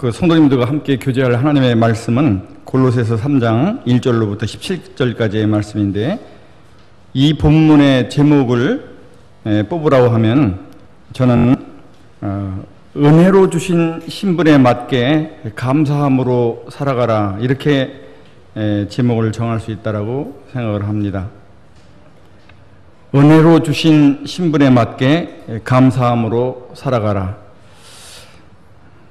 그 성도님들과 함께 교제할 하나님의 말씀은 골로새서 3장 1절로부터 17절까지의 말씀인데, 이 본문의 제목을 뽑으라고 하면 저는 은혜로 주신 신분에 맞게 감사함으로 살아가라, 이렇게 제목을 정할 수 있다라고 생각을 합니다. 은혜로 주신 신분에 맞게 감사함으로 살아가라.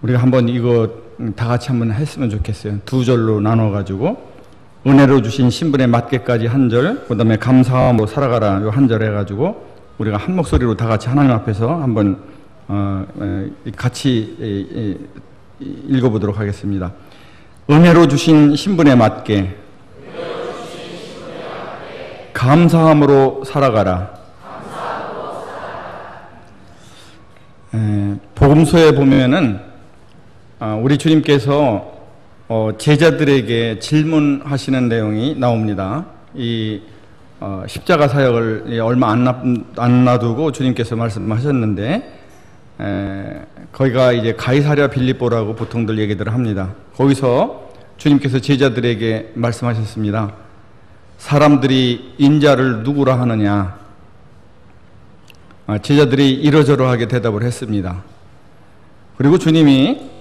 우리가 한번 이거 다 같이 한번 했으면 좋겠어요. 두 절로 나눠가지고 은혜로 주신 신분에 맞게까지 한 절, 그 다음에 감사함으로 살아가라 요 한 절 해가지고 우리가 한 목소리로 다 같이 하나님 앞에서 한번 같이 읽어보도록 하겠습니다. 은혜로 주신 신분에 맞게 감사함으로 살아가라. 복음서에 보면은 우리 주님께서 제자들에게 질문하시는 내용이 나옵니다. 이 십자가 사역을 얼마 안 놔두고 주님께서 말씀하셨는데, 거기가 이제 가이사랴 빌립보라고 보통들 얘기들 합니다. 거기서 주님께서 제자들에게 말씀하셨습니다. 사람들이 인자를 누구라 하느냐? 제자들이 이러저러하게 대답을 했습니다. 그리고 주님이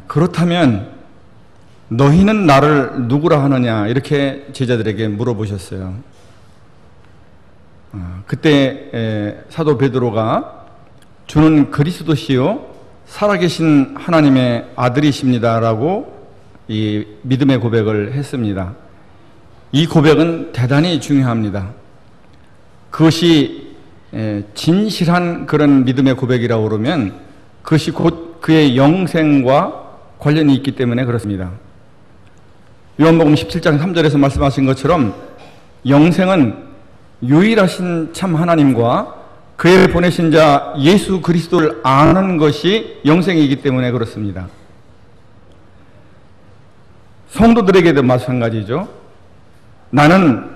그렇다면 너희는 나를 누구라 하느냐? 이렇게 제자들에게 물어보셨어요. 그때 사도 베드로가 주는 그리스도시요 살아계신 하나님의 아들이십니다 라고 이 믿음의 고백을 했습니다. 이 고백은 대단히 중요합니다. 그것이 진실한 그런 믿음의 고백이라고 그러면 그것이 곧 그의 영생과 관련이 있기 때문에 그렇습니다. 요한복음 17장 3절에서 말씀하신 것처럼 영생은 유일하신 참 하나님과 그의 보내신 자 예수 그리스도를 아는 것이 영생이기 때문에 그렇습니다. 성도들에게도 마찬가지죠. 나는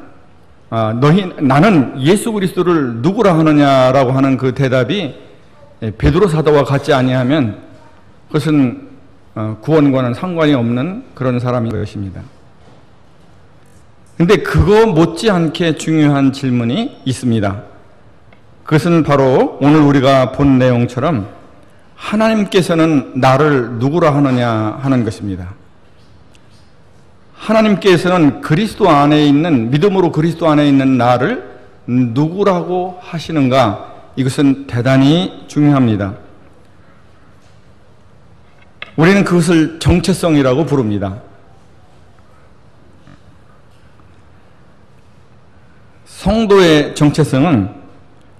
예수 그리스도를 누구라 하느냐라고 하는 그 대답이 베드로 사도와 같지 아니하면 그것은 구원과는 상관이 없는 그런 사람인 것입니다. 근데 그거 못지않게 중요한 질문이 있습니다. 그것은 바로 오늘 우리가 본 내용처럼 하나님께서는 나를 누구라 하느냐 하는 것입니다. 하나님께서는 그리스도 안에 있는, 믿음으로 그리스도 안에 있는 나를 누구라고 하시는가? 이것은 대단히 중요합니다. 우리는 그것을 정체성이라고 부릅니다. 성도의 정체성은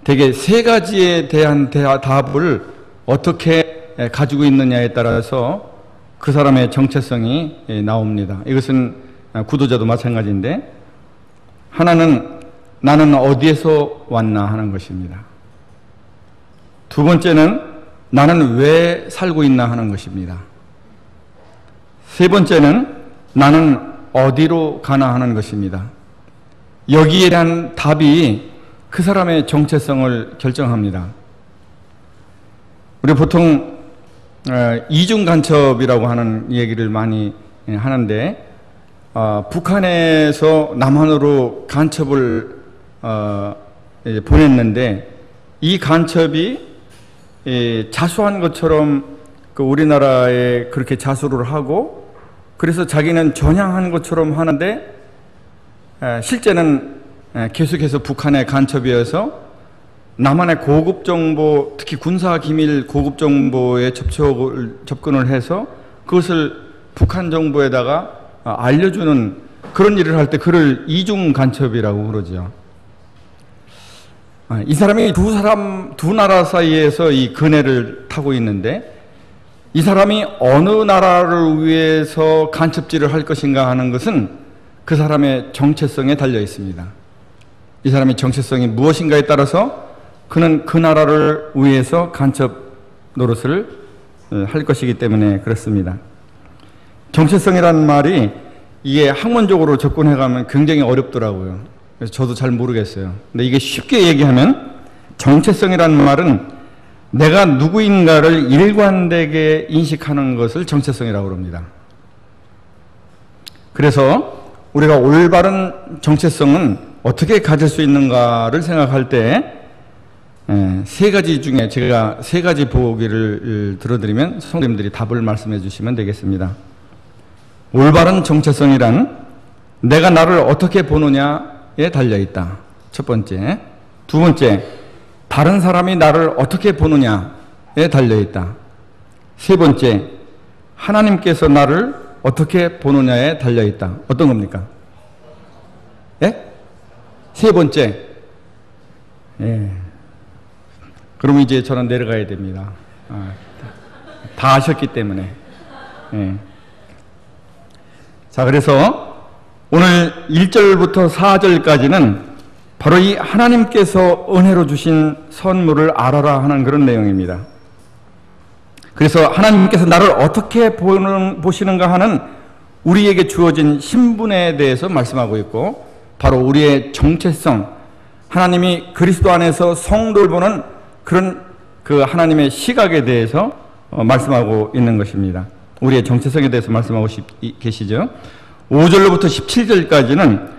대개 세 가지에 대한 답을 어떻게 가지고 있느냐에 따라서 그 사람의 정체성이 나옵니다. 이것은 구도자도 마찬가지인데, 하나는 나는 어디에서 왔나 하는 것입니다. 두 번째는 나는 왜 살고 있나 하는 것입니다. 세 번째는 나는 어디로 가나 하는 것입니다. 여기에 대한 답이 그 사람의 정체성을 결정합니다. 우리 보통 이중 간첩이라고 하는 얘기를 많이 하는데, 북한에서 남한으로 간첩을 보냈는데 이 간첩이 자수한 것처럼 그 우리나라에 그렇게 자수를 하고, 그래서 자기는 전향한 것처럼 하는데 실제는 계속해서 북한의 간첩이어서 남한의 고급 정보, 특히 군사 기밀 고급 정보에 접근을 해서 그것을 북한 정부에다가 알려주는 그런 일을 할 때 그를 이중 간첩이라고 그러죠. 이 사람이 두 나라 사이에서 이 근해를 타고 있는데, 이 사람이 어느 나라를 위해서 간첩질을 할 것인가 하는 것은 그 사람의 정체성에 달려 있습니다. 이 사람의 정체성이 무엇인가에 따라서 그는 그 나라를 위해서 간첩 노릇을 할 것이기 때문에 그렇습니다. 정체성이라는 말이 이게 학문적으로 접근해가면 굉장히 어렵더라고요. 그래서 저도 잘 모르겠어요. 근데 이게 쉽게 얘기하면 정체성이라는 말은 내가 누구인가를 일관되게 인식하는 것을 정체성이라고 합니다. 그래서 우리가 올바른 정체성은 어떻게 가질 수 있는가를 생각할 때 세 가지 중에 제가 세 가지 보기를 들어드리면 성도님들이 답을 말씀해 주시면 되겠습니다. 올바른 정체성이란 내가 나를 어떻게 보느냐에 달려있다. 첫 번째. 두 번째, 다른 사람이 나를 어떻게 보느냐에 달려있다. 세 번째, 하나님께서 나를 어떻게 보느냐에 달려있다. 어떤 겁니까? 예? 세 번째. 예. 그럼 이제 저는 내려가야 됩니다. 다 아셨기 때문에. 예. 자, 그래서 오늘 1절부터 4절까지는 바로 이 하나님께서 은혜로 주신 선물을 알아라 하는 그런 내용입니다. 그래서 하나님께서 나를 어떻게 보시는가 하는 우리에게 주어진 신분에 대해서 말씀하고 있고, 바로 우리의 정체성, 하나님이 그리스도 안에서 성도를 보는 그런 그 하나님의 시각에 대해서 말씀하고 있는 것입니다. 우리의 정체성에 대해서 말씀하고 계시죠. 5절로부터 17절까지는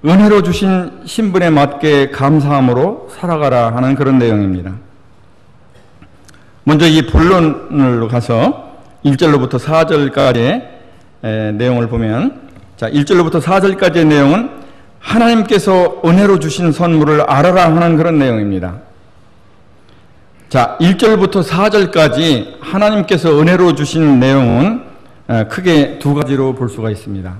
은혜로 주신 신분에 맞게 감사함으로 살아가라 하는 그런 내용입니다. 먼저 이 본론으로 가서 1절로부터 4절까지의 내용을 보면, 자, 1절로부터 4절까지의 내용은 하나님께서 은혜로 주신 선물을 알아라 하는 그런 내용입니다. 자, 1절부터 4절까지 하나님께서 은혜로 주신 내용은 크게 두 가지로 볼 수가 있습니다.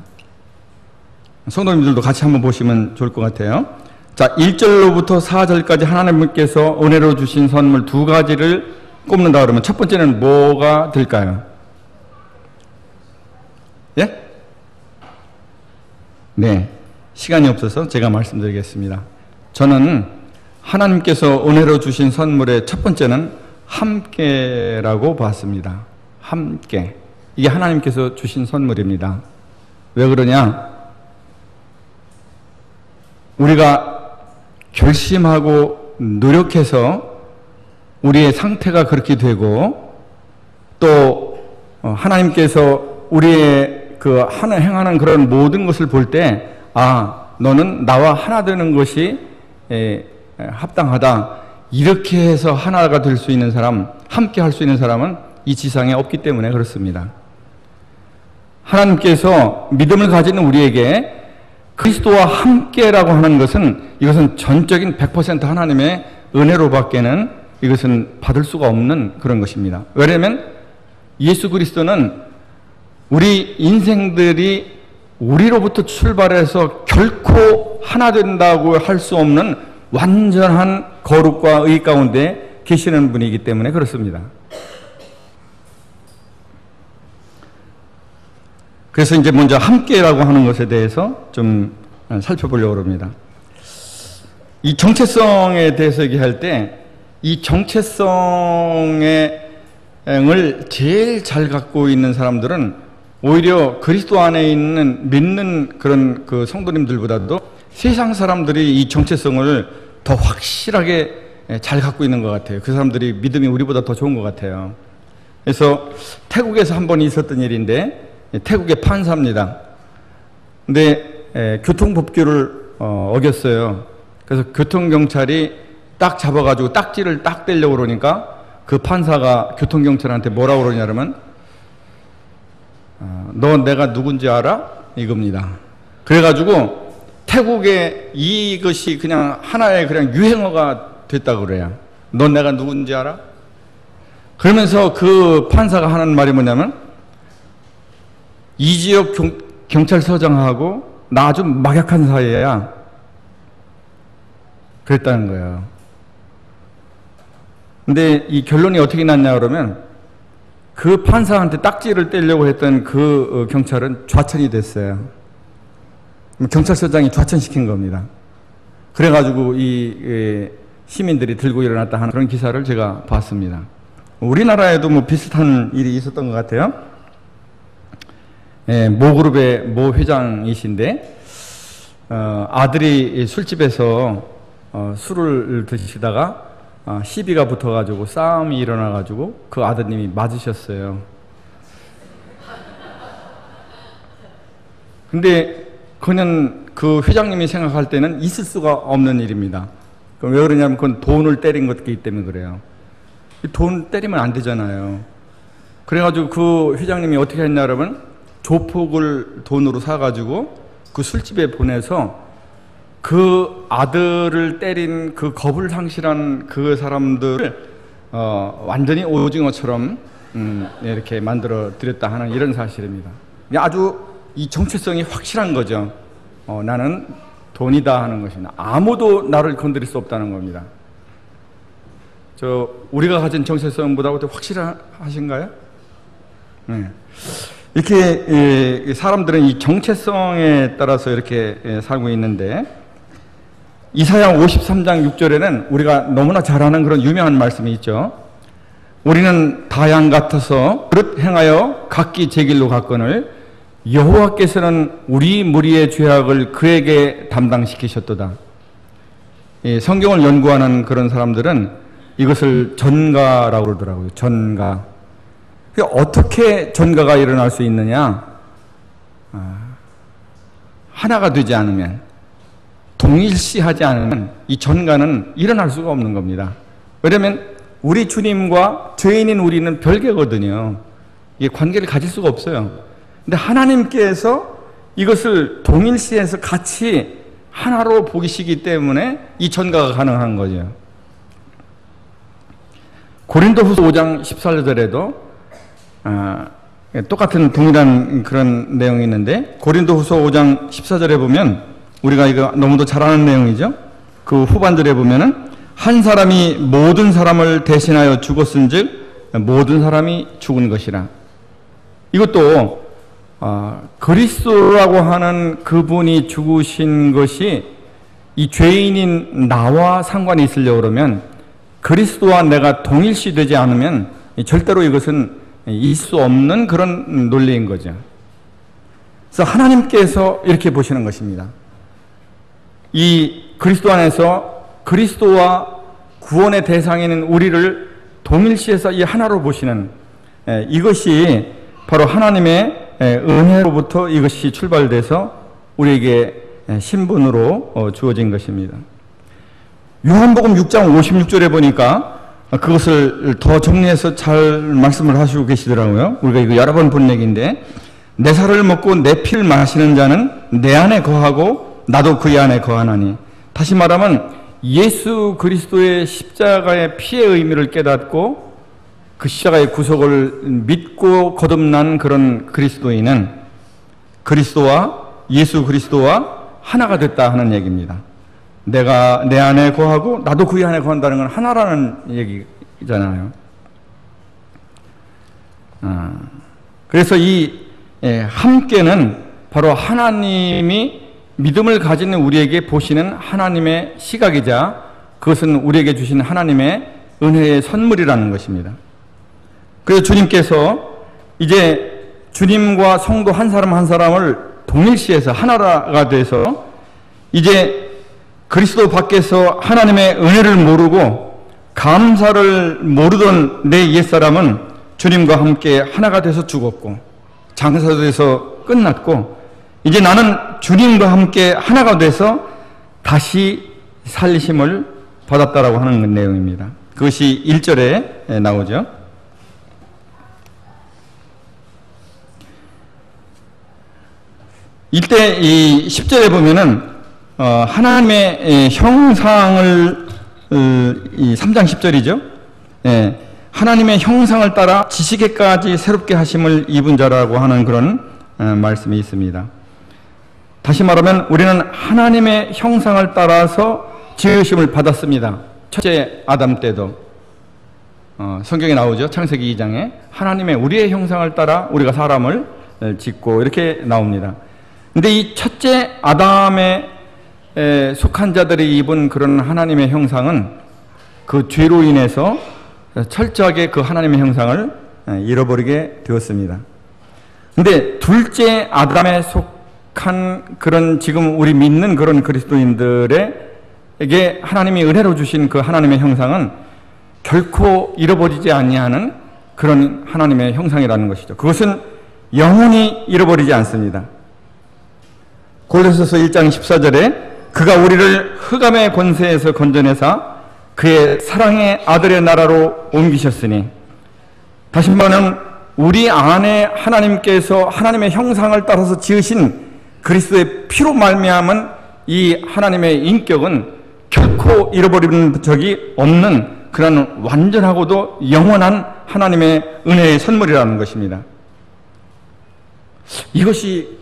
성도님들도 같이 한번 보시면 좋을 것 같아요. 자, 1절로부터 4절까지 하나님께서 은혜로 주신 선물 두 가지를 꼽는다 그러면 첫 번째는 뭐가 될까요? 예? 네. 시간이 없어서 제가 말씀드리겠습니다. 저는 하나님께서 은혜로 주신 선물의 첫 번째는 함께라고 봤습니다. 함께. 이게 하나님께서 주신 선물입니다. 왜 그러냐? 우리가 결심하고 노력해서 우리의 상태가 그렇게 되고, 또 하나님께서 우리의 그 행하는 그런 모든 것을 볼 때, 아, 너는 나와 하나 되는 것이 합당하다. 이렇게 해서 하나가 될 수 있는 사람, 함께 할 수 있는 사람은 이 지상에 없기 때문에 그렇습니다. 하나님께서 믿음을 가지는 우리에게 그리스도와 함께라고 하는 것은, 이것은 전적인 100% 하나님의 은혜로 밖에는 이것은 받을 수가 없는 그런 것입니다. 왜냐하면 예수 그리스도는 우리 인생들이 우리로부터 출발해서 결코 하나 된다고 할 수 없는 완전한 거룩과 의 가운데 계시는 분이기 때문에 그렇습니다. 그래서 이제 먼저 함께라고 하는 것에 대해서 좀 살펴보려고 합니다. 이 정체성에 대해서 얘기할 때, 이 정체성을 제일 잘 갖고 있는 사람들은 오히려 그리스도 안에 있는 믿는 그런 그 성도님들보다도 세상 사람들이 이 정체성을 더 확실하게 잘 갖고 있는 것 같아요. 그 사람들이 믿음이 우리보다 더 좋은 것 같아요. 그래서 태국에서 한 번 있었던 일인데, 태국의 판사입니다. 근데 교통법규를 어겼어요. 그래서 교통경찰이 딱 잡아가지고 딱지를 딱 떼려고 그러니까 그 판사가 교통경찰한테 뭐라고 그러냐면, 너 내가 누군지 알아? 이겁니다. 그래가지고 태국에 이것이 그냥 하나의 그냥 유행어가 됐다고 그래요. 너 내가 누군지 알아? 그러면서 그 판사가 하는 말이 뭐냐면, 이 지역 경찰서장하고 나 아주 막약한 사이야. 그랬다는 거예요. 근데 이 결론이 어떻게 났냐 그러면, 그 판사한테 딱지를 떼려고 했던 그 경찰은 좌천이 됐어요. 경찰서장이 좌천시킨 겁니다. 그래가지고 이 시민들이 들고 일어났다 하는 그런 기사를 제가 봤습니다. 우리나라에도 뭐 비슷한 일이 있었던 것 같아요. 모 그룹의 모 회장이신데, 아들이 술집에서 술을 드시다가 시비가 붙어가지고 싸움이 일어나가지고 그 아드님이 맞으셨어요. 근데 그는 그 회장님이 생각할 때는 있을 수가 없는 일입니다. 왜 그러냐면 그건 돈을 때린 것이기 때문에 그래요. 돈 때리면 안 되잖아요. 그래가지고 그 회장님이 어떻게 했냐 그러면 조폭을 돈으로 사가지고 그 술집에 보내서 그 아들을 때린 그 겁을 상실한 그 사람들을 완전히 오징어처럼 이렇게 만들어 드렸다 하는 이런 사실입니다. 아주 이 정체성이 확실한 거죠. 나는 돈이다 하는 것입니다. 아무도 나를 건드릴 수 없다는 겁니다. 우리가 가진 정체성보다 확실하신가요? 네. 이렇게 사람들은 이 정체성에 따라서 이렇게 살고 있는데, 이사야 53장 6절에는 우리가 너무나 잘 아는 그런 유명한 말씀이 있죠. 우리는 다양 같아서 그릇 행하여 각기 제 길로 갔거늘 여호와께서는 우리 무리의 죄악을 그에게 담당시키셨도다. 성경을 연구하는 그런 사람들은 이것을 전가라고 그러더라고요. 전가. 어떻게 전가가 일어날 수 있느냐? 하나가 되지 않으면, 동일시하지 않으면 이 전가는 일어날 수가 없는 겁니다. 왜냐하면 우리 주님과 죄인인 우리는 별개거든요. 이게 관계를 가질 수가 없어요. 근데 하나님께서 이것을 동일시해서 같이 하나로 보시기 때문에 이 전가가 가능한 거죠. 고린도후서 5장 14절에도 똑같은 동일한 그런 내용이 있는데, 고린도후서 5장 14절에 보면, 우리가 이거 너무도 잘 아는 내용이죠. 그 후반절에 보면은 한 사람이 모든 사람을 대신하여 죽었은즉 모든 사람이 죽은 것이라. 이것도 그리스도라고 하는 그분이 죽으신 것이 이 죄인인 나와 상관이 있으려고 그러면, 그리스도와 내가 동일시되지 않으면 절대로 이것은 있을 수 없는 그런 논리인 거죠. 그래서 하나님께서 이렇게 보시는 것입니다. 이 그리스도 안에서 그리스도와 구원의 대상인 우리를 동일시해서 이 하나로 보시는, 이것이 바로 하나님의 은혜로부터 이것이 출발돼서 우리에게 신분으로 주어진 것입니다. 요한복음 6장 56절에 보니까 그것을 더 정리해서 잘 말씀을 하시고 계시더라고요. 우리가 이거 여러 번 본 얘기인데, 내 살을 먹고 내 피를 마시는 자는 내 안에 거하고 나도 그의 안에 거하나니. 다시 말하면 예수 그리스도의 십자가의 피의 의미를 깨닫고 그 십자가의 구속을 믿고 거듭난 그런 그리스도인은 그리스도와 예수 그리스도와 하나가 됐다 하는 얘기입니다. 내가 내 안에 거하고 나도 그의 안에 거한다는 건 하나라는 얘기잖아요. 그래서 이 함께는 바로 하나님이 믿음을 가진 우리에게 보시는 하나님의 시각이자, 그것은 우리에게 주신 하나님의 은혜의 선물이라는 것입니다. 그래서 주님께서 이제 주님과 성도 한 사람 한 사람을 동일시해서 하나가 돼서, 이제 그리스도 밖에서 하나님의 은혜를 모르고 감사를 모르던 내 옛사람은 주님과 함께 하나가 돼서 죽었고 장사도 돼서 끝났고, 이제 나는 주님과 함께 하나가 돼서 다시 살리심을 받았다라고 하는 내용입니다. 그것이 1절에 나오죠. 이때 이 10절에 보면은 하나님의 형상을, 이 3장 10절이죠. 하나님의 형상을 따라 지식에까지 새롭게 하심을 입은 자라고 하는 그런 말씀이 있습니다. 다시 말하면 우리는 하나님의 형상을 따라서 지으심을 받았습니다. 첫째 아담 때도 성경에 나오죠. 창세기 2장에 하나님의 우리의 형상을 따라 우리가 사람을 짓고 이렇게 나옵니다. 근데 이 첫째 아담에 속한 자들이 입은 그런 하나님의 형상은 그 죄로 인해서 철저하게 그 하나님의 형상을 잃어버리게 되었습니다. 근데 둘째 아담에 속한 그런 지금 우리 믿는 그런 그리스도인들에게 하나님이 은혜로 주신 그 하나님의 형상은 결코 잃어버리지 아니하는 그런 하나님의 형상이라는 것이죠. 그것은 영원히 잃어버리지 않습니다. 골로새서 1장 14절에 그가 우리를 흑암의 권세에서 건져내사 그의 사랑의 아들의 나라로 옮기셨으니, 다시 말하면 우리 안에 하나님께서 하나님의 형상을 따라서 지으신 그리스도의 피로 말미암은 이 하나님의 인격은 결코 잃어버리는 적이 없는 그런 완전하고도 영원한 하나님의 은혜의 선물이라는 것입니다. 이것이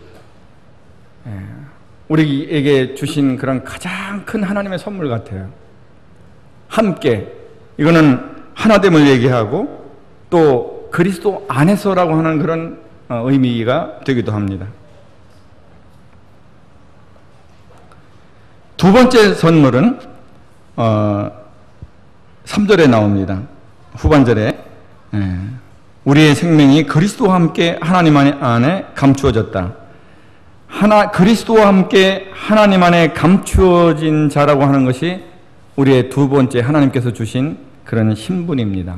우리에게 주신 그런 가장 큰 하나님의 선물 같아요. 함께, 이거는 하나됨을 얘기하고 또 그리스도 안에서라고 하는 그런 의미가 되기도 합니다. 두 번째 선물은 3절에 나옵니다. 후반절에 우리의 생명이 그리스도와 함께 하나님 안에 감추어졌다. 그리스도와 함께 하나님 안에 감추어진 자라고 하는 것이 우리의 두 번째 하나님께서 주신 그런 신분입니다.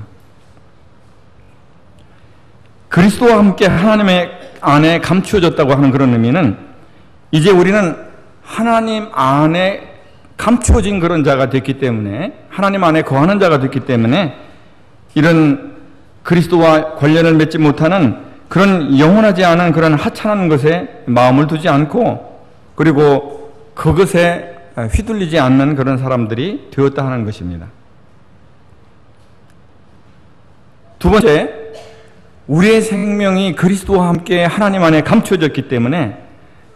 그리스도와 함께 하나님의 안에 감추어졌다고 하는 그런 의미는 이제 우리는 하나님 안에 감추어진 그런 자가 됐기 때문에, 하나님 안에 거하는 자가 됐기 때문에 이런 그리스도와 관련을 맺지 못하는 그런 영원하지 않은 그런 하찮은 것에 마음을 두지 않고, 그리고 그것에 휘둘리지 않는 그런 사람들이 되었다 하는 것입니다. 두 번째, 우리의 생명이 그리스도와 함께 하나님 안에 감추어졌기 때문에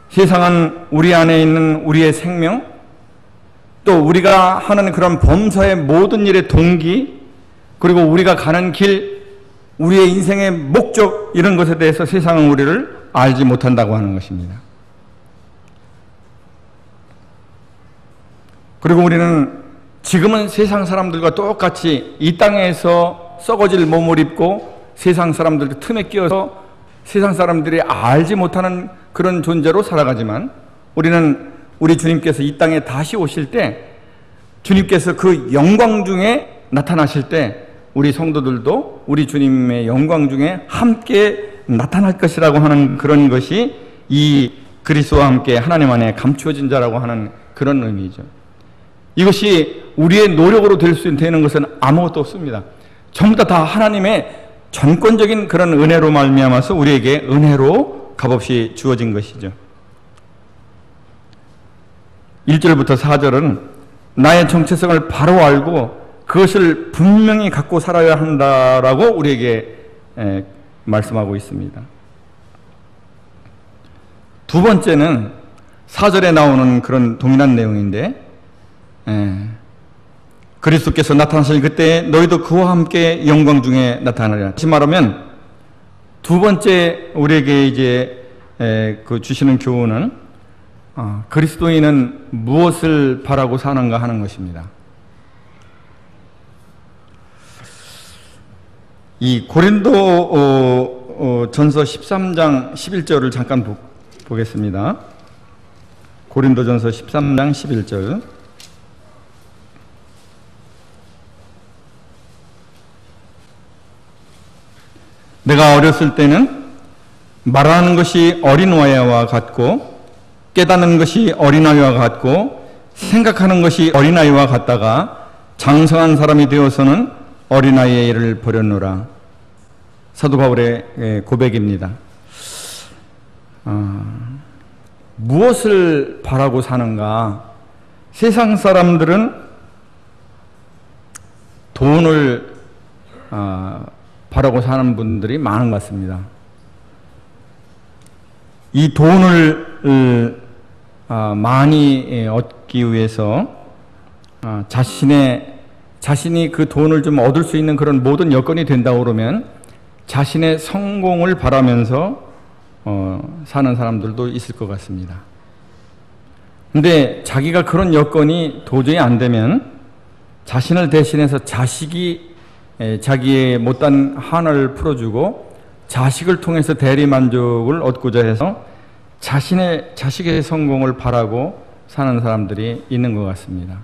세상은 우리 안에 있는 우리의 생명, 또 우리가 하는 그런 범사의 모든 일의 동기, 그리고 우리가 가는 길, 우리의 인생의 목적, 이런 것에 대해서 세상은 우리를 알지 못한다고 하는 것입니다. 그리고 우리는 지금은 세상 사람들과 똑같이 이 땅에서 썩어질 몸을 입고 세상 사람들 틈에 끼어서 세상 사람들이 알지 못하는 그런 존재로 살아가지만, 우리는 우리 주님께서 이 땅에 다시 오실 때, 주님께서 그 영광 중에 나타나실 때 우리 성도들도 우리 주님의 영광 중에 함께 나타날 것이라고 하는 그런 것이 이 그리스도와 함께 하나님 안에 감추어진 자라고 하는 그런 의미죠. 이것이 우리의 노력으로 될 수 되는 것은 아무것도 없습니다. 전부 다 하나님의 전권적인 그런 은혜로 말미암아서 우리에게 은혜로 값없이 주어진 것이죠. 1절부터 4절은 나의 정체성을 바로 알고 그것을 분명히 갖고 살아야 한다라고 우리에게 말씀하고 있습니다. 두 번째는 4절에 나오는 그런 동일한 내용인데, 그리스도께서 나타나실 그때 너희도 그와 함께 영광 중에 나타나리라. 다시 말하면 두 번째 우리에게 이제 그 주시는 교훈은 그리스도인은 무엇을 바라고 사는가 하는 것입니다. 이 고린도 전서 13장 11절을 잠깐 보겠습니다. 고린도 전서 13장 11절. 내가 어렸을 때는 말하는 것이 어린아이와 같고 깨닫는 것이 어린아이와 같고 생각하는 것이 어린아이와 같다가 장성한 사람이 되어서는 어린아이의 일을 버렸노라. 사도 바울의 고백입니다. 무엇을 바라고 사는가? 세상 사람들은 돈을 바라고 사는 분들이 많은 것 같습니다. 이 돈을 많이 얻기 위해서 자신이 그 돈을 좀 얻을 수 있는 그런 모든 여건이 된다고 그러면 자신의 성공을 바라면서 사는 사람들도 있을 것 같습니다. 근데 자기가 그런 여건이 도저히 안 되면 자신을 대신해서 자식이 자기의 못한 한을 풀어주고 자식을 통해서 대리만족을 얻고자 해서 자식의 성공을 바라고 사는 사람들이 있는 것 같습니다.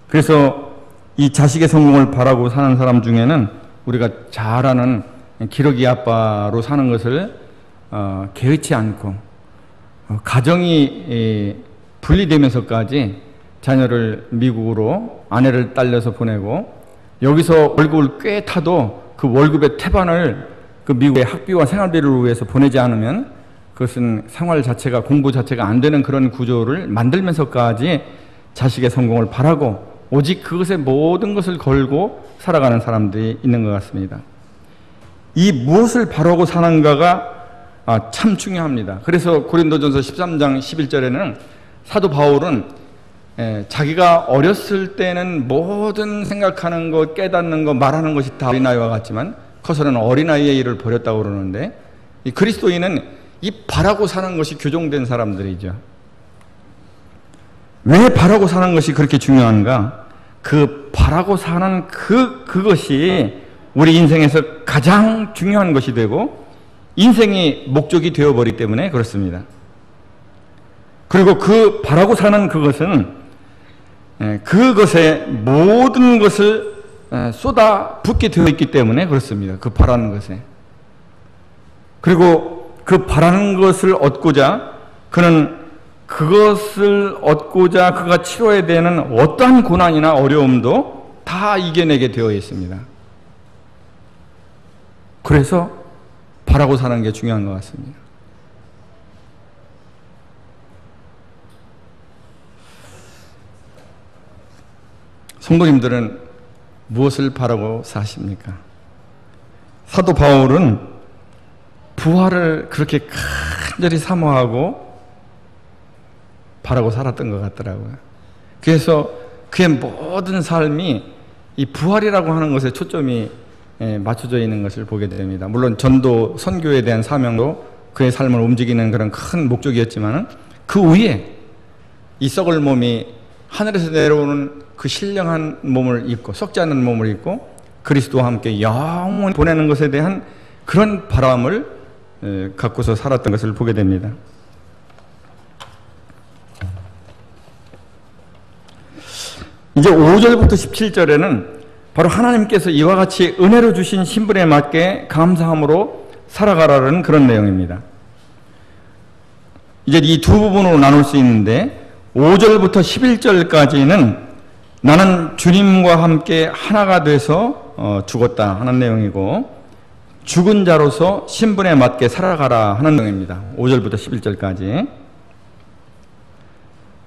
그래서 이 자식의 성공을 바라고 사는 사람 중에는 우리가 잘 아는 기러기 아빠로 사는 것을 개의치 않고 가정이 분리되면서까지 자녀를 미국으로 아내를 딸려서 보내고 여기서 월급을 꽤 타도 그 월급의 태반을 그 미국의 학비와 생활비를 위해서 보내지 않으면 그것은 생활 자체가, 공부 자체가 안 되는 그런 구조를 만들면서까지 자식의 성공을 바라고 오직 그것에 모든 것을 걸고 살아가는 사람들이 있는 것 같습니다. 이 무엇을 바라고 사는가가 참 중요합니다. 그래서 고린도전서 13장 11절에는 사도 바울은 자기가 어렸을 때는 모든 생각하는 것, 깨닫는 것, 말하는 것이 다 어린아이와 같지만 커서는 어린아이의 일을 버렸다고 그러는데, 이 그리스도인은 이 바라고 사는 것이 교정된 사람들이죠. 왜 바라고 사는 것이 그렇게 중요한가? 그 바라고 사는 그것이 우리 인생에서 가장 중요한 것이 되고 인생이 목적이 되어버리기 때문에 그렇습니다. 그리고 그 바라고 사는 그것은 그것에 모든 것을 쏟아 붓게 되어 있기 때문에 그렇습니다. 그 바라는 것에. 그리고 그 바라는 것을 얻고자 그는 그것을 얻고자 그가 치러야 되는 어떠한 고난이나 어려움도 다 이겨내게 되어 있습니다. 그래서 바라고 사는 게 중요한 것 같습니다. 성도님들은 무엇을 바라고 사십니까? 사도 바울은 부활을 그렇게 간절히 사모하고 바라고 살았던 것 같더라고요. 그래서 그의 모든 삶이 이 부활이라고 하는 것에 초점이 맞춰져 있는 것을 보게 됩니다. 물론 전도, 선교에 대한 사명도 그의 삶을 움직이는 그런 큰 목적이었지만 그 위에 이 썩을 몸이 하늘에서 내려오는 그 신령한 몸을 입고 썩지 않는 몸을 입고 그리스도와 함께 영원히 보내는 것에 대한 그런 바람을 갖고서 살았던 것을 보게 됩니다. 이제 5절부터 17절에는 바로 하나님께서 이와 같이 은혜로 주신 신분에 맞게 감사함으로 살아가라는 그런 내용입니다. 이제 이 두 부분으로 나눌 수 있는데 5절부터 11절까지는 나는 주님과 함께 하나가 돼서 죽었다 하는 내용이고 죽은 자로서 신분에 맞게 살아가라 하는 내용입니다. 5절부터 11절까지.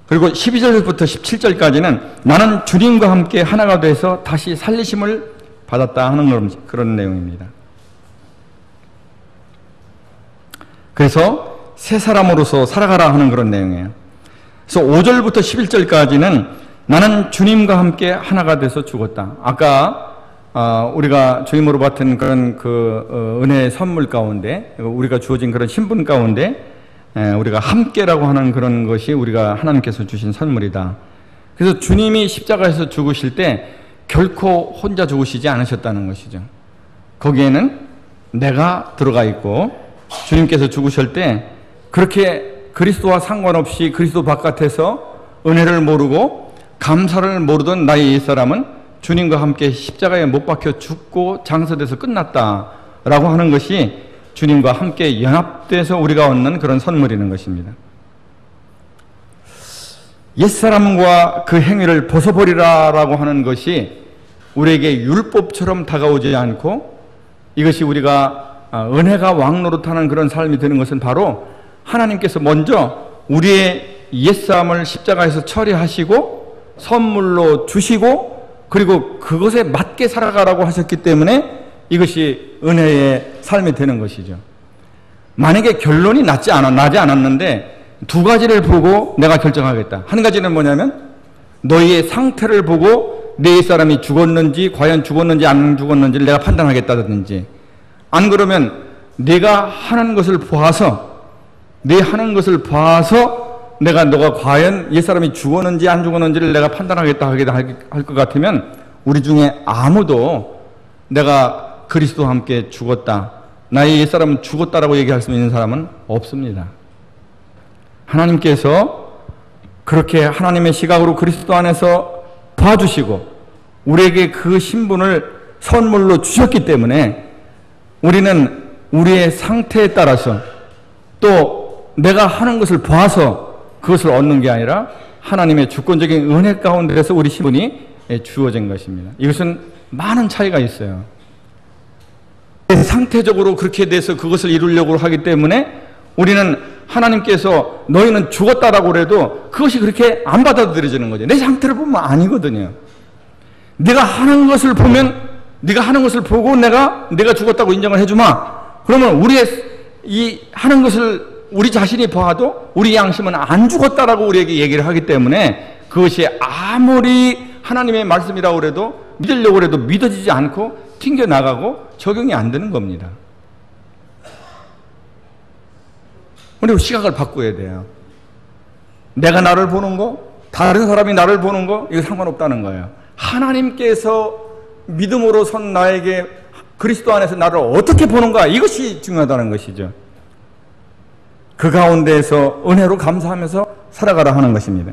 그리고 12절부터 17절까지는 나는 주님과 함께 하나가 돼서 다시 살리심을 받았다 하는 그런 내용입니다. 그래서 새 사람으로서 살아가라 하는 그런 내용이에요. 그래서 5절부터 11절까지는 나는 주님과 함께 하나가 돼서 죽었다. 아까 우리가 주님으로 받은 그런 은혜의 선물 가운데 우리가 주어진 그런 신분 가운데 우리가 함께라고 하는 그런 것이 우리가 하나님께서 주신 선물이다. 그래서 주님이 십자가에서 죽으실 때 결코 혼자 죽으시지 않으셨다는 것이죠. 거기에는 내가 들어가 있고 주님께서 죽으실 때 그렇게 그리스도와 상관없이 그리스도 바깥에서 은혜를 모르고 감사를 모르던 나의 옛사람은 주님과 함께 십자가에 못 박혀 죽고 장사돼서 끝났다라고 하는 것이 주님과 함께 연합돼서 우리가 얻는 그런 선물이라는 것입니다. 옛사람과 그 행위를 벗어버리라라고 하는 것이 우리에게 율법처럼 다가오지 않고 이것이 우리가 은혜가 왕노릇하는 그런 삶이 되는 것은 바로 하나님께서 먼저 우리의 옛사람을 십자가에서 처리하시고 선물로 주시고 그리고 그것에 맞게 살아가라고 하셨기 때문에 이것이 은혜의 삶이 되는 것이죠. 만약에 결론이 나지 않았는데 두 가지를 보고 내가 결정하겠다. 한 가지는 뭐냐면 너희의 상태를 보고 내 옛사람이 죽었는지 과연 죽었는지 안 죽었는지를 내가 판단하겠다든지 안 그러면 내가 하는 것을 봐서 내가 너가 과연 옛사람이 죽었는지 안 죽었는지를 내가 판단하겠다 할 것 같으면 우리 중에 아무도 내가 그리스도와 함께 죽었다, 나의 옛사람은 죽었다라고 얘기할 수 있는 사람은 없습니다. 하나님께서 그렇게 하나님의 시각으로 그리스도 안에서 봐주시고 우리에게 그 신분을 선물로 주셨기 때문에 우리는 우리의 상태에 따라서 또 내가 하는 것을 봐서 그것을 얻는 게 아니라 하나님의 주권적인 은혜 가운데서 우리 신분이 주어진 것입니다. 이것은 많은 차이가 있어요. 상태적으로 그렇게 돼서 그것을 이루려고 하기 때문에 우리는 하나님께서 너희는 죽었다라고 그래도 그것이 그렇게 안 받아들여지는 거죠. 내 상태를 보면 아니거든요. 네가 하는 것을 보면, 네가 하는 것을 보고 내가 죽었다고 인정을 해주마. 그러면 우리의 이 하는 것을 우리 자신이 봐도 우리 양심은 안 죽었다라고 우리에게 얘기를 하기 때문에 그것이 아무리 하나님의 말씀이라고 그래도 믿으려고 해도 믿어지지 않고 튕겨나가고 적용이 안 되는 겁니다. 우리 시각을 바꿔야 돼요. 내가 나를 보는 거, 다른 사람이 나를 보는 거, 이거 상관없다는 거예요. 하나님께서 믿음으로 선 나에게 그리스도 안에서 나를 어떻게 보는가, 이것이 중요하다는 것이죠. 그 가운데에서 은혜로 감사하면서 살아가라 하는 것입니다.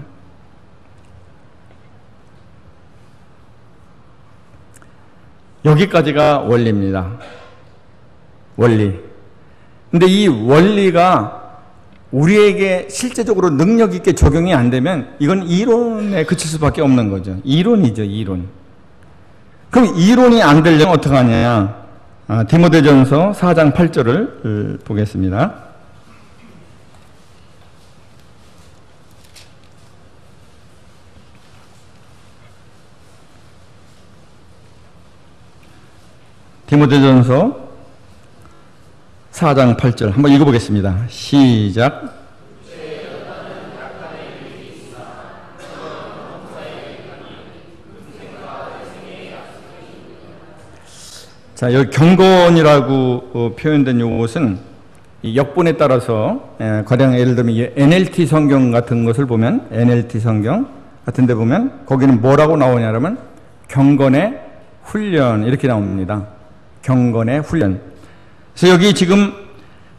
여기까지가 원리입니다. 원리. 근데 이 원리가 우리에게 실제적으로 능력 있게 적용이 안 되면 이건 이론에 그칠 수밖에 없는 거죠. 이론이죠, 이론. 그럼 이론이 안 되려면 어떻게 하냐? 디모데전서 4장 8절을 보겠습니다. 디모데전서 4장 8절 한번 읽어보겠습니다. 시작. 자, 여기 경건이라고 표현된 요것은 이 역본에 따라서 가령 예를 들면 NLT 성경 같은 것을 보면 NLT 성경 같은 데 보면 거기는 뭐라고 나오냐면 경건의 훈련 이렇게 나옵니다. 경건의 훈련. 그래서 여기 지금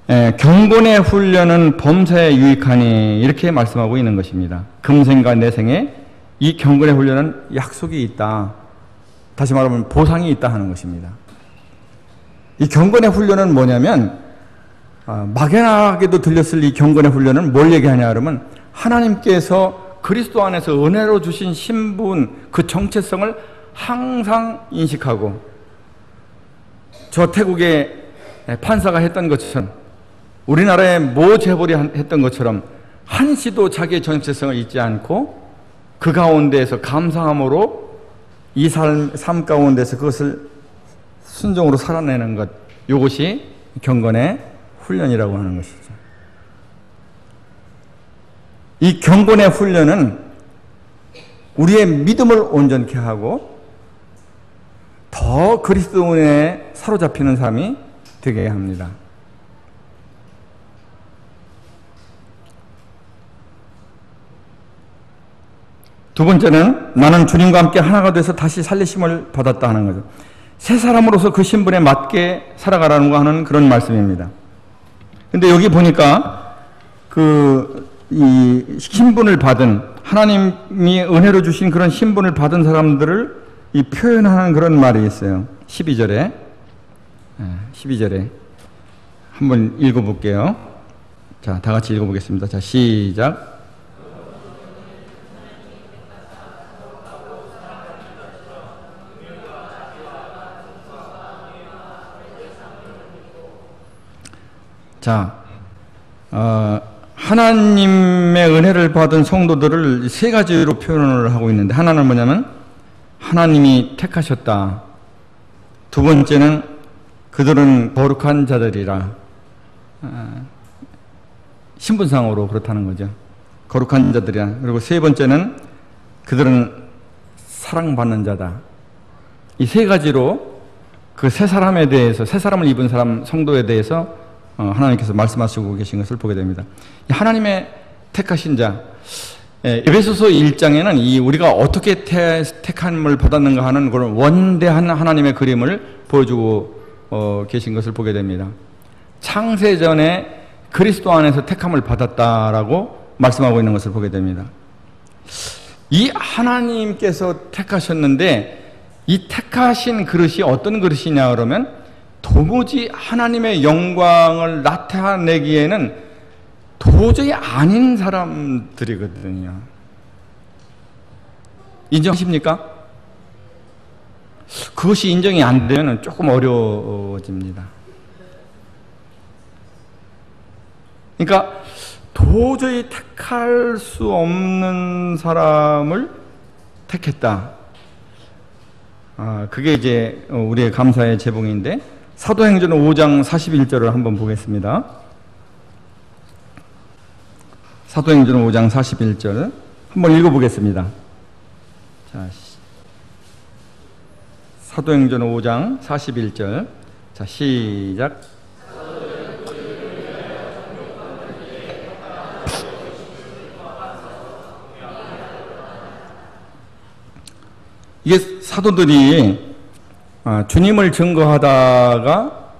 경건의 훈련은 범사에 유익하니 이렇게 말씀하고 있는 것입니다. 금생과 내생에 이 경건의 훈련은 약속이 있다. 다시 말하면 보상이 있다 하는 것입니다. 이 경건의 훈련은 뭐냐면 막연하게도 들렸을 이 경건의 훈련은 뭘 얘기하냐 그러면 하나님께서 그리스도 안에서 은혜로 주신 신분 그 정체성을 항상 인식하고 저 태국의 판사가 했던 것처럼 우리나라의 모 재벌이 했던 것처럼 한시도 자기의 정체성을 잊지 않고 그 가운데에서 감사함으로 이 삶 가운데서 그것을 순종으로 살아내는 것, 이것이 경건의 훈련이라고 하는 것이죠. 이 경건의 훈련은 우리의 믿음을 온전케 하고 더 그리스도인에 사로잡히는 삶이 되게 합니다. 두 번째는 나는 주님과 함께 하나가 돼서 다시 살리심을 받았다 하는 거죠. 새 사람으로서 그 신분에 맞게 살아가라는 거 하는 그런 말씀입니다. 근데 여기 보니까 이 신분을 받은 하나님이 은혜로 주신 그런 신분을 받은 사람들을 이 표현하는 그런 말이 있어요. 12절에 한번 읽어볼게요. 자, 다 같이 읽어보겠습니다. 자, 시작. 자, 하나님의 은혜를 받은 성도들을 세 가지로 표현을 하고 있는데 하나는 뭐냐면 하나님이 택하셨다. 두 번째는 그들은 거룩한 자들이라. 신분상으로 그렇다는 거죠. 거룩한 자들이라. 그리고 세 번째는 그들은 사랑받는 자다. 이 세 가지로 그 세 사람에 대해서, 세 사람을 입은 사람 성도에 대해서 하나님께서 말씀하시고 계신 것을 보게 됩니다. 하나님의 택하신 자, 에베소서 1장에는 이 우리가 어떻게 택함을 받았는가 하는 그런 원대한 하나님의 그림을 보여주고 계신 것을 보게 됩니다. 창세전에 그리스도 안에서 택함을 받았다라고 말씀하고 있는 것을 보게 됩니다. 이 하나님께서 택하셨는데 이 택하신 그릇이 어떤 그릇이냐 그러면 도무지 하나님의 영광을 나타내기에는 도저히 아닌 사람들이거든요. 인정하십니까? 그것이 인정이 안 되면 조금 어려워집니다. 그러니까 도저히 택할 수 없는 사람을 택했다. 그게 이제 우리의 감사의 제봉인데, 사도행전 5장 41절을 한번 보겠습니다. 사도행전 5장 41절 한번 읽어보겠습니다. 자, 사도행전 5장 41절. 자, 시작. 이게 사도들이 주님을 증거하다가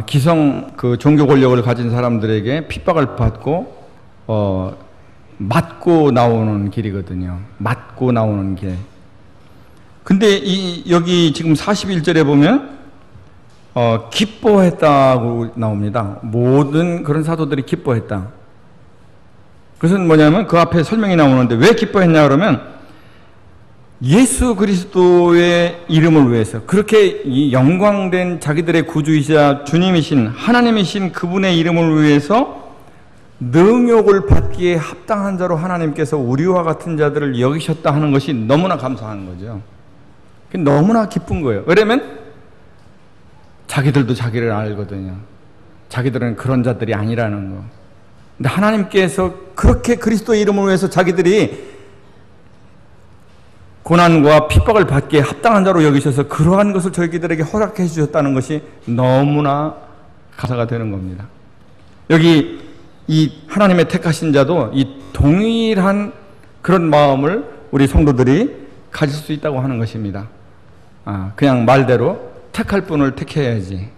기성 그 종교 권력을 가진 사람들에게 핍박을 받고 맞고 나오는 길이거든요. 맞고 나오는 길. 근데 여기 지금 41절에 보면 기뻐했다고 나옵니다. 모든 그런 사도들이 기뻐했다. 그것은 뭐냐면 그 앞에 설명이 나오는데 왜 기뻐했냐 그러면 예수 그리스도의 이름을 위해서, 그렇게 이 영광된 자기들의 구주이자 주님이신 하나님이신 그분의 이름을 위해서 능욕을 받기에 합당한 자로 하나님께서 우리와 같은 자들을 여기셨다 하는 것이 너무나 감사한 거죠. 너무나 기쁜 거예요. 왜냐면 자기들도 자기를 알거든요. 자기들은 그런 자들이 아니라는 거. 근데 하나님께서 그렇게 그리스도의 이름을 위해서 자기들이 고난과 핍박을 받기에 합당한 자로 여기셔서 그러한 것을 저희들에게 허락해 주셨다는 것이 너무나 감사가 되는 겁니다. 여기 이 하나님의 택하신 자도 이 동일한 그런 마음을 우리 성도들이 가질 수 있다고 하는 것입니다. 그냥 말대로 택할 분을 택해야지,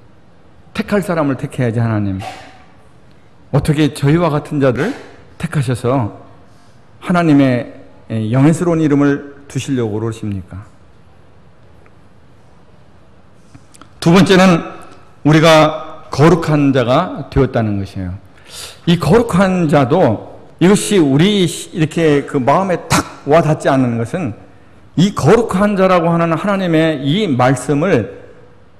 택할 사람을 택해야지. 하나님 어떻게 저희와 같은 자를 택하셔서 하나님의 영예스러운 이름을 두시려고 그러십니까? 두 번째는 우리가 거룩한 자가 되었다는 것이에요. 이 거룩한 자도 이것이 우리 이렇게 그 마음에 탁 와닿지 않는 것은, 이 거룩한 자라고 하는 하나님의 이 말씀을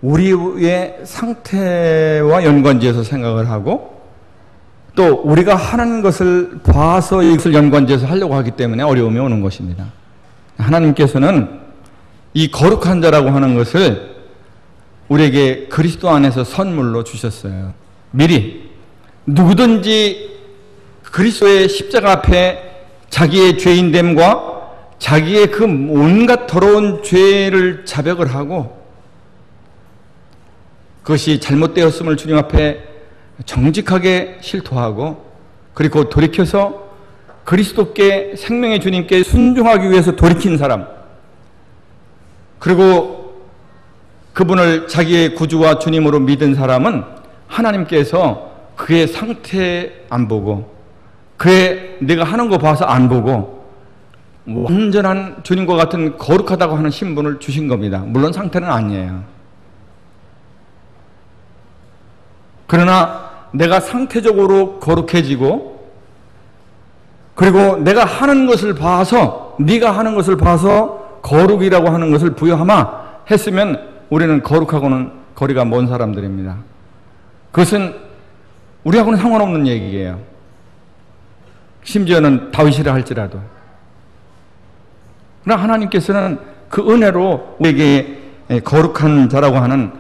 우리의 상태와 연관지어서 생각을 하고, 또 우리가 하는 것을 봐서 이것을 연관지어서 하려고 하기 때문에 어려움이 오는 것입니다. 하나님께서는 이 거룩한 자라고 하는 것을 우리에게 그리스도 안에서 선물로 주셨어요. 미리 누구든지 그리스도의 십자가 앞에 자기의 죄인됨과 자기의 그 온갖 더러운 죄를 자백을 하고 그것이 잘못되었음을 주님 앞에 정직하게 실토하고, 그리고 돌이켜서 그리스도께, 생명의 주님께 순종하기 위해서 돌이킨 사람, 그리고 그분을 자기의 구주와 주님으로 믿은 사람은 하나님께서 그의 상태 안 보고, 그의 내가 하는 거 봐서 안 보고 완전한 주님과 같은 거룩하다고 하는 신분을 주신 겁니다. 물론 상태는 아니에요. 그러나 내가 상태적으로 거룩해지고, 그리고 내가 하는 것을 봐서, 네가 하는 것을 봐서 거룩이라고 하는 것을 부여하마 했으면 우리는 거룩하고는 거리가 먼 사람들입니다. 그것은 우리하고는 상관없는 얘기예요. 심지어는 다윗이라 할지라도. 그러나 하나님께서는 그 은혜로 우리에게 거룩한 자라고 하는,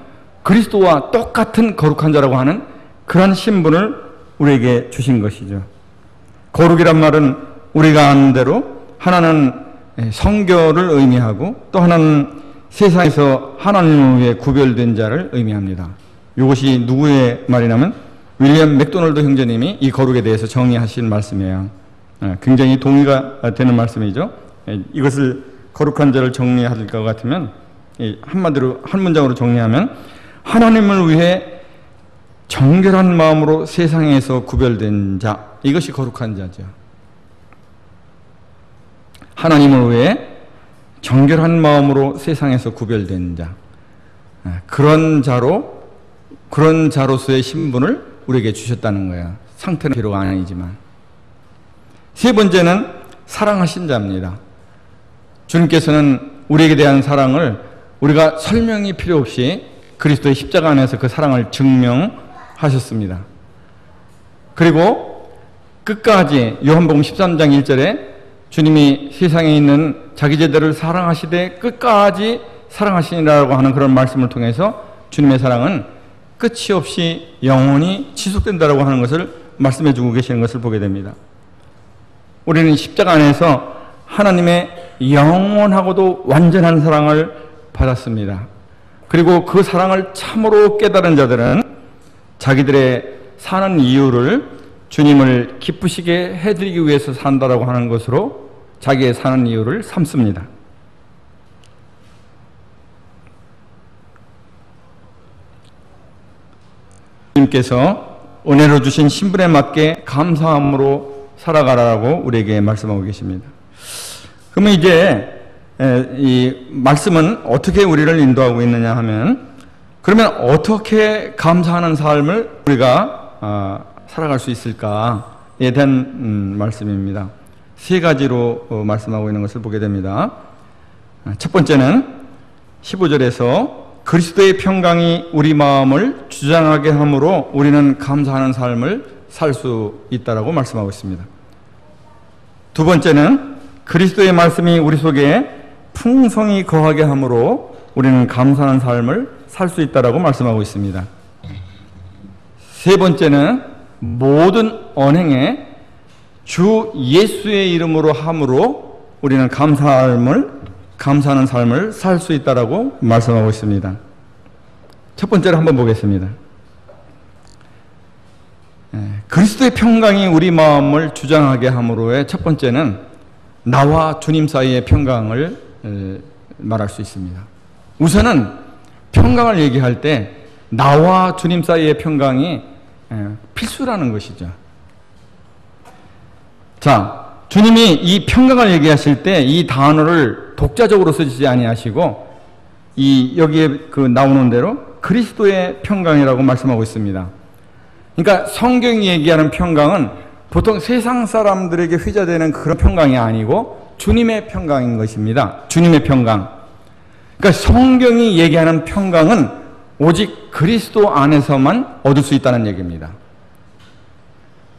그리스도와 똑같은 거룩한 자라고 하는 그런 신분을 우리에게 주신 것이죠. 거룩이란 말은 우리가 아는 대로 하나는 성결을 의미하고, 또 하나는 세상에서 하나님을 위해 구별된 자를 의미합니다. 이것이 누구의 말이냐면 윌리엄 맥도널드 형제님이 이 거룩에 대해서 정의하신 말씀이에요. 굉장히 동의가 되는 말씀이죠. 이것을 거룩한 자를 정리할 것 같으면 한마디로 한 문장으로 정리하면, 하나님을 위해 정결한 마음으로 세상에서 구별된 자, 이것이 거룩한 자죠. 하나님을 위해 정결한 마음으로 세상에서 구별된 자, 그런 자로서의 신분을 우리에게 주셨다는 거예요. 상태는 비록 아니지만. 세 번째는 사랑하신 자입니다. 주님께서는 우리에게 대한 사랑을 우리가 설명이 필요 없이 그리스도의 십자가 안에서 그 사랑을 증명하셨습니다. 그리고 끝까지 요한복음 13장 1절에 주님이 세상에 있는 자기 제자들을 사랑하시되 끝까지 사랑하시니라고 하는 그런 말씀을 통해서 주님의 사랑은 끝이 없이 영원히 지속된다라고 하는 것을 말씀해 주고 계시는 것을 보게 됩니다. 우리는 십자가 안에서 하나님의 영원하고도 완전한 사랑을 받았습니다. 그리고 그 사랑을 참으로 깨달은 자들은 자기들의 사는 이유를 주님을 기쁘시게 해드리기 위해서 산다라고 하는 것으로 자기의 사는 이유를 삼습니다. 주님께서 은혜로 주신 신분에 맞게 감사함으로 살아가라고 우리에게 말씀하고 계십니다. 그러면 이제 이 말씀은 어떻게 우리를 인도하고 있느냐 하면, 그러면 어떻게 감사하는 삶을 우리가 살아갈 수 있을까에 대한 말씀입니다. 세 가지로 말씀하고 있는 것을 보게 됩니다. 첫 번째는 15절에서 그리스도의 평강이 우리 마음을 주장하게 함으로 우리는 감사하는 삶을 살 수 있다라고 말씀하고 있습니다. 두 번째는 그리스도의 말씀이 우리 속에 풍성히 거하게 함으로 우리는 감사하는 삶을 살 수 있다라고 말씀하고 있습니다. 세 번째는 모든 언행에 주 예수의 이름으로 함으로 우리는 감사하는 삶을 살 수 있다라고 말씀하고 있습니다. 첫 번째로 한번 보겠습니다. 그리스도의 평강이 우리 마음을 주장하게 함으로의 첫 번째는 나와 주님 사이의 평강을 말할 수 있습니다. 우선은 평강을 얘기할 때 나와 주님 사이의 평강이 필수라는 것이죠. 자, 주님이 이 평강을 얘기하실 때 이 단어를 독자적으로 쓰지 아니하시고 여기에 나오는 대로 그리스도의 평강이라고 말씀하고 있습니다. 그러니까 성경이 얘기하는 평강은 보통 세상 사람들에게 회자되는 그런 평강이 아니고 주님의 평강인 것입니다. 주님의 평강. 그러니까 성경이 얘기하는 평강은 오직 그리스도 안에서만 얻을 수 있다는 얘기입니다.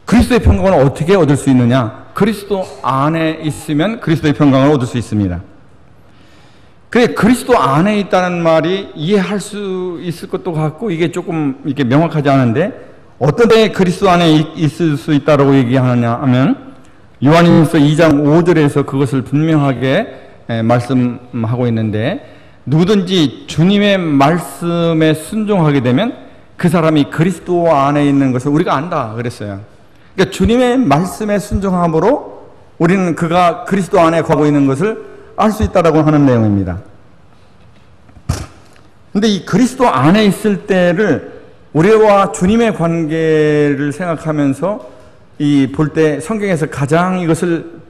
그리스도의 평강을 어떻게 얻을 수 있느냐? 그리스도 안에 있으면 그리스도의 평강을 얻을 수 있습니다. 그래, 그리스도 안에 있다는 말이 이해할 수 있을 것도 같고 이게 조금 이렇게 명확하지 않은데, 어떤 데 그리스도 안에 있을 수 있다고 얘기하느냐 하면 요한일서 2장 5절에서 그것을 분명하게 말씀하고 있는데, 누구든지 주님의 말씀에 순종하게 되면 그 사람이 그리스도 안에 있는 것을 우리가 안다 그랬어요. 그러니까 주님의 말씀에 순종함으로 우리는 그가 그리스도 안에 거하고 있는 것을 알 수 있다라고 하는 내용입니다. 근데 이 그리스도 안에 있을 때를 우리와 주님의 관계를 생각하면서 볼 때 성경에서 가장 이것을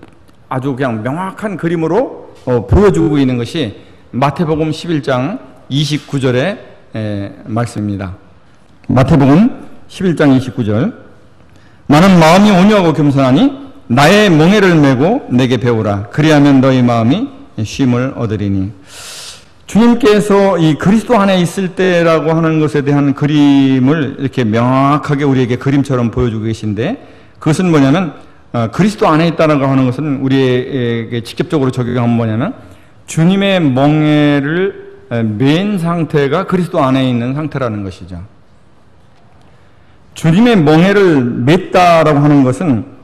아주 그냥 명확한 그림으로 보여주고 있는 것이 마태복음 11장 29절의 말씀입니다. 마태복음 11장 29절. 나는 마음이 온유하고 겸손하니 나의 멍에를 메고 내게 배우라. 그리하면 너희 마음이 쉼을 얻으리니. 주님께서 이 그리스도 안에 있을 때라고 하는 것에 대한 그림을 이렇게 명확하게 우리에게 그림처럼 보여주고 계신데, 그것은 뭐냐면 그리스도 안에 있다라고 하는 것은 우리에게 직접적으로 적용하면 뭐냐면 주님의 멍에를 맨 상태가 그리스도 안에 있는 상태라는 것이죠. 주님의 멍에를 맸다라고 하는 것은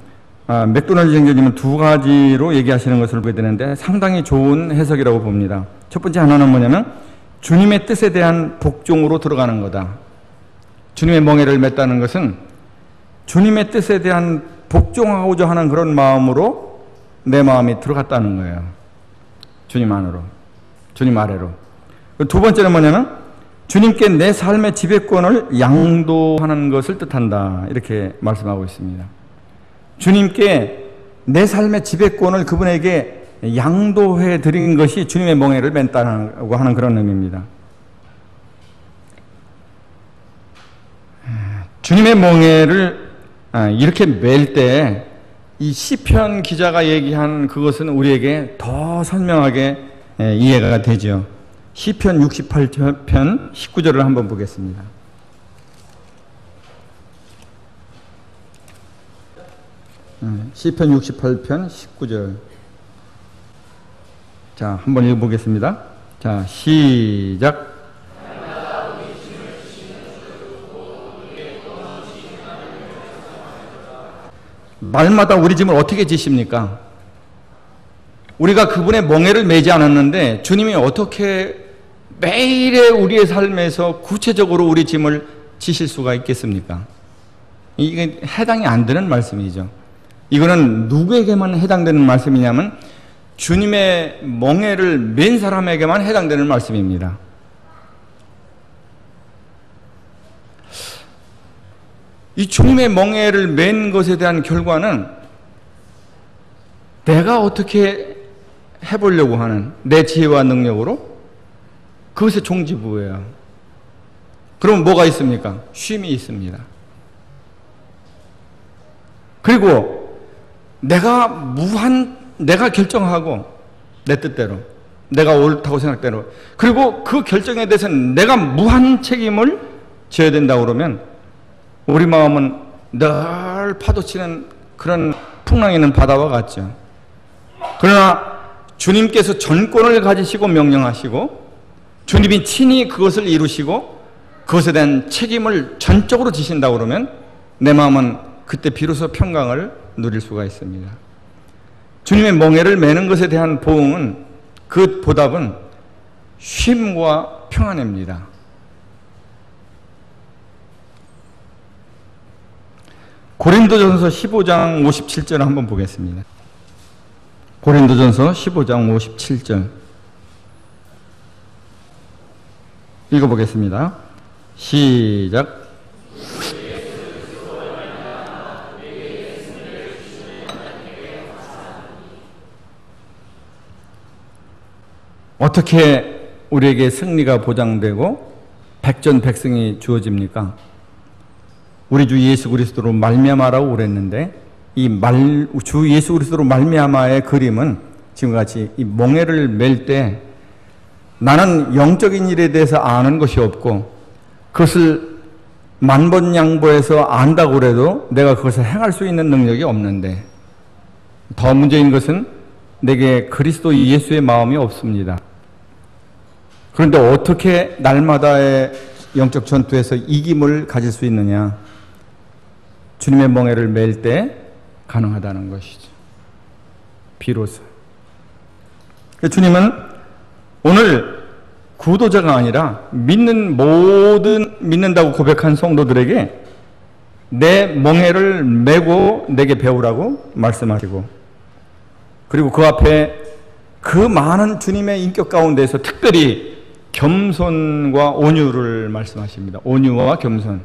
맥도날드 정교님은 두 가지로 얘기하시는 것을 보게 되는데 상당히 좋은 해석이라고 봅니다. 첫 번째 하나는 뭐냐면 주님의 뜻에 대한 복종으로 들어가는 거다. 주님의 멍에를 맸다는 것은 주님의 뜻에 대한 복종하고자 하는 그런 마음으로 내 마음이 들어갔다는 거예요. 주님 안으로, 주님 아래로. 두 번째는 뭐냐면 주님께 내 삶의 지배권을 양도하는 것을 뜻한다. 이렇게 말씀하고 있습니다. 주님께 내 삶의 지배권을 그분에게 양도해 드린 것이 주님의 멍에를 맨다고 하는 그런 의미입니다. 주님의 멍에를 이렇게 맬 때 이 시편 기자가 얘기한 그것은 우리에게 더 선명하게 이해가 되죠. 시편 68편 19절을 한번 보겠습니다. 시편 68편 19절. 자, 한번 읽어보겠습니다. 자, 시작. 날마다 우리 짐을 어떻게 지십니까? 우리가 그분의 멍에를 매지 않았는데 주님이 어떻게 매일의 우리의 삶에서 구체적으로 우리 짐을 지실 수가 있겠습니까? 이게 해당이 안 되는 말씀이죠. 이거는 누구에게만 해당되는 말씀이냐면 주님의 멍에를 맨 사람에게만 해당되는 말씀입니다. 이 주님의 멍에를 맨 것에 대한 결과는 내가 어떻게 해보려고 하는 내 지혜와 능력으로 그것의 종지부예요. 그럼 뭐가 있습니까? 쉼이 있습니다. 그리고 내가 결정하고 내 뜻대로 내가 옳다고 생각대로 그리고 그 결정에 대해서는 내가 무한 책임을 져야 된다고 그러면 우리 마음은 늘 파도치는 그런 풍랑 있는 바다와 같죠. 그러나 주님께서 전권을 가지시고 명령하시고 주님이 친히 그것을 이루시고 그것에 대한 책임을 전적으로 지신다고 그러면 내 마음은 그때 비로소 평강을 누릴 수가 있습니다. 주님의 멍에를 매는 것에 대한 보응은 그 보답은 쉼과 평안입니다. 고린도전서 15장 57절 한번 보겠습니다. 고린도전서 15장 57절 읽어보겠습니다. 시작. 어떻게 우리에게 승리가 보장되고 백전백승이 주어집니까? 우리 주 예수 그리스도로 말미암아라고 그랬는데 주 예수 그리스도로 말미암아의 그림은 지금과 같이 이 멍에를 맬 때 나는 영적인 일에 대해서 아는 것이 없고 그것을 만번양보해서 안다고 그래도 내가 그것을 행할 수 있는 능력이 없는데 더 문제인 것은 내게 그리스도 예수의 마음이 없습니다. 그런데 어떻게 날마다의 영적 전투에서 이김을 가질 수 있느냐? 주님의 멍에를 맬 때 가능하다는 것이죠. 비로소. 주님은 오늘 구도자가 아니라 믿는다고 고백한 성도들에게 내 멍에를 메고 내게 배우라고 말씀하시고 그리고 그 앞에 그 많은 주님의 인격 가운데서 특별히 겸손과 온유를 말씀하십니다. 온유와 겸손.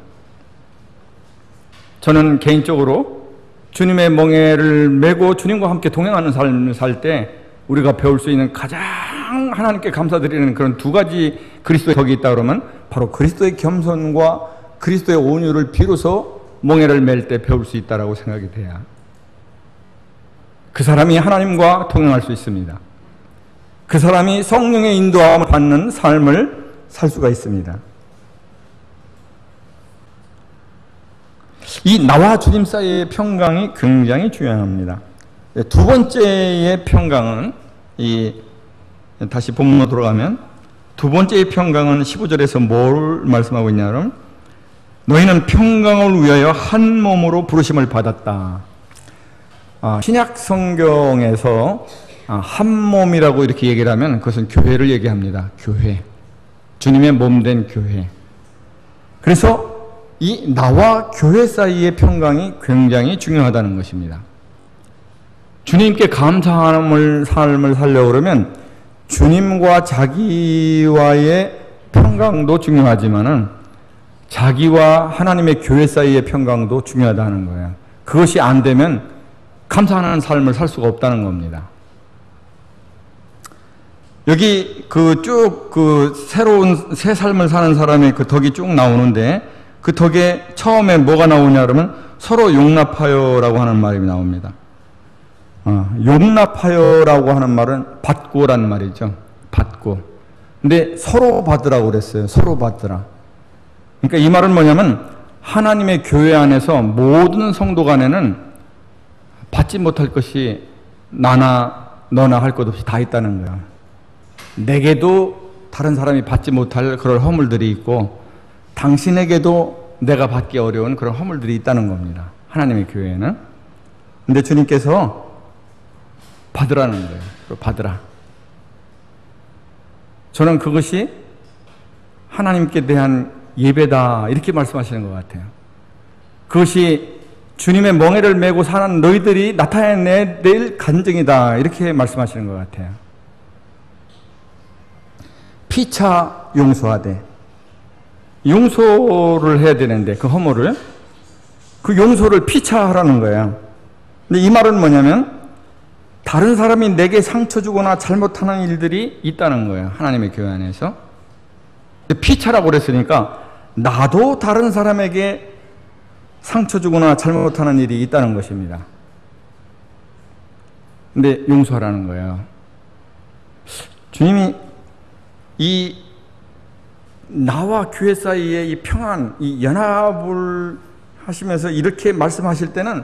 저는 개인적으로 주님의 멍에를 메고 주님과 함께 동행하는 삶을 살 때 우리가 배울 수 있는 가장 하나님께 감사드리는 그런 두 가지 그리스도의 덕이 있다 그러면 바로 그리스도의 겸손과 그리스도의 온유를 비로소 멍에를 맬 때 배울 수 있다라고 생각이 돼야 그 사람이 하나님과 동행할 수 있습니다. 그 사람이 성령의 인도함을 받는 삶을 살 수가 있습니다. 이 나와 주님 사이의 평강이 굉장히 중요합니다. 두 번째의 평강은 다시 본문으로 돌아가면 두 번째의 평강은 15절에서 뭘 말씀하고 있냐면 너희는 평강을 위하여 한 몸으로 부르심을 받았다. 신약 성경에서 한 몸이라고 이렇게 얘기를 하면 그것은 교회를 얘기합니다. 교회. 주님의 몸된 교회. 그래서 이 나와 교회 사이의 평강이 굉장히 중요하다는 것입니다. 주님께 감사하는 삶을 살려고 그러면 주님과 자기와의 평강도 중요하지만은 자기와 하나님의 교회 사이의 평강도 중요하다는 거예요. 그것이 안 되면 감사하는 삶을 살 수가 없다는 겁니다. 여기 그 쭉 그 새로운 새 삶을 사는 사람의 그 덕이 쭉 나오는데 그 덕에 처음에 뭐가 나오냐 그러면 서로 용납하여라고 하는 말이 나옵니다. 용납하여라고 하는 말은 받고란 말이죠. 받고. 근데 서로 받으라고 그랬어요. 서로 받으라. 그러니까 이 말은 뭐냐면 하나님의 교회 안에서 모든 성도 간에는 받지 못할 것이 나나 너나 할 것 없이 다 있다는 거야. 내게도 다른 사람이 받지 못할 그런 허물들이 있고 당신에게도 내가 받기 어려운 그런 허물들이 있다는 겁니다. 하나님의 교회에는. 근데 주님께서 받으라는 거예요. 받으라. 저는 그것이 하나님께 대한 예배다 이렇게 말씀하시는 것 같아요. 그것이 주님의 멍에를 메고 사는 너희들이 나타내낼 간증이다 이렇게 말씀하시는 것 같아요. 피차 용서하되, 용서를 해야 되는데 그 허물을, 그 용서를 피차하라는 거예요. 근데 이 말은 뭐냐면 다른 사람이 내게 상처 주거나 잘못하는 일들이 있다는 거예요. 하나님의 교회 안에서. 피차라고 그랬으니까 나도 다른 사람에게 상처 주거나 잘못하는 일이 있다는 것입니다. 근데 용서하라는 거예요. 주님이 이 나와 교회 사이의 이 평안, 이 연합을 하시면서 이렇게 말씀하실 때는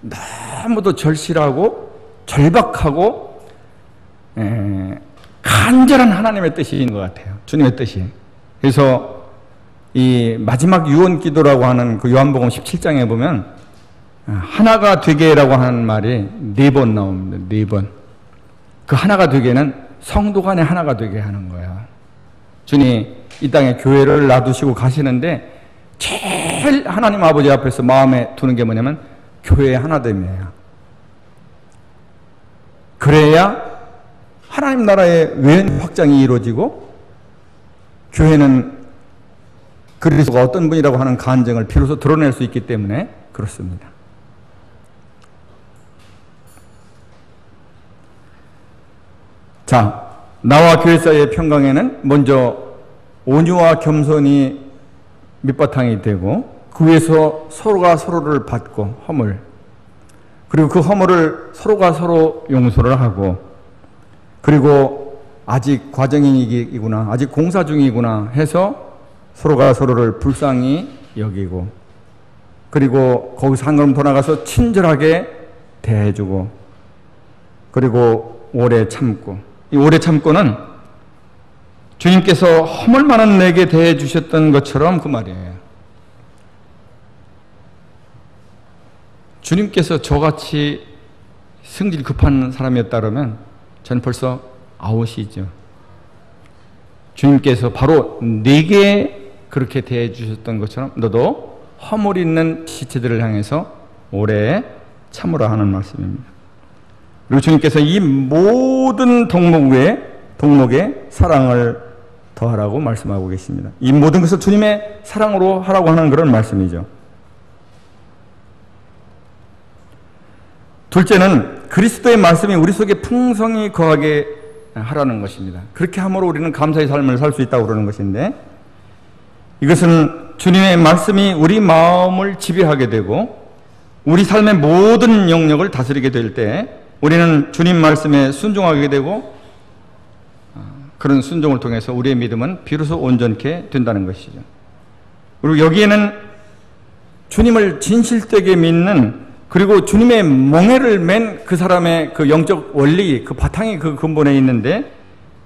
너무도 절실하고 절박하고 간절한 하나님의 뜻이 있는 것 같아요. 주님의 뜻이. 그래서 이 마지막 유언 기도라고 하는 그 요한복음 17장에 보면 하나가 되게라고 하는 말이 4번 나옵니다. 4번. 그 하나가 되게는 성도 간에 하나가 되게 하는 거예요. 주님이 이 땅에 교회를 놔두시고 가시는데 제일 하나님 아버지 앞에서 마음에 두는 게 뭐냐면 교회의 하나됨이에요. 그래야 하나님 나라의 외연 확장이 이루어지고 교회는 그리스도가 어떤 분이라고 하는 간증을 비로소 드러낼 수 있기 때문에 그렇습니다. 자, 나와 교회 사이의 평강에는 먼저 온유와 겸손이 밑바탕이 되고 그 위에서 서로가 서로를 받고 허물, 그리고 그 허물을 서로가 서로 용서를 하고, 그리고 아직 과정이구나, 아직 공사 중이구나 해서 서로가 서로를 불쌍히 여기고, 그리고 거기서 한 걸음 더 나가서 친절하게 대해주고, 그리고 오래 참고. 이 오래 참고는 주님께서 허물 많은 내게 대해 주셨던 것처럼 그 말이에요. 주님께서 저같이 성질 급한 사람이었다면 저는 벌써 아웃이죠. 주님께서 바로 내게 그렇게 대해 주셨던 것처럼 너도 허물 있는 지체들을 향해서 오래 참으라 하는 말씀입니다. 그리고 주님께서 이 모든 동목에 사랑을 더하라고 말씀하고 계십니다. 이 모든 것을 주님의 사랑으로 하라고 하는 그런 말씀이죠. 둘째는 그리스도의 말씀이 우리 속에 풍성히 거하게 하라는 것입니다. 그렇게 함으로 우리는 감사의 삶을 살 수 있다고 그러는 것인데, 이것은 주님의 말씀이 우리 마음을 지배하게 되고 우리 삶의 모든 영역을 다스리게 될 때 우리는 주님 말씀에 순종하게 되고, 그런 순종을 통해서 우리의 믿음은 비로소 온전케 된다는 것이죠. 그리고 여기에는 주님을 진실되게 믿는, 그리고 주님의 멍에를 맨 그 사람의 그 영적 원리, 그 바탕이 그 근본에 있는데,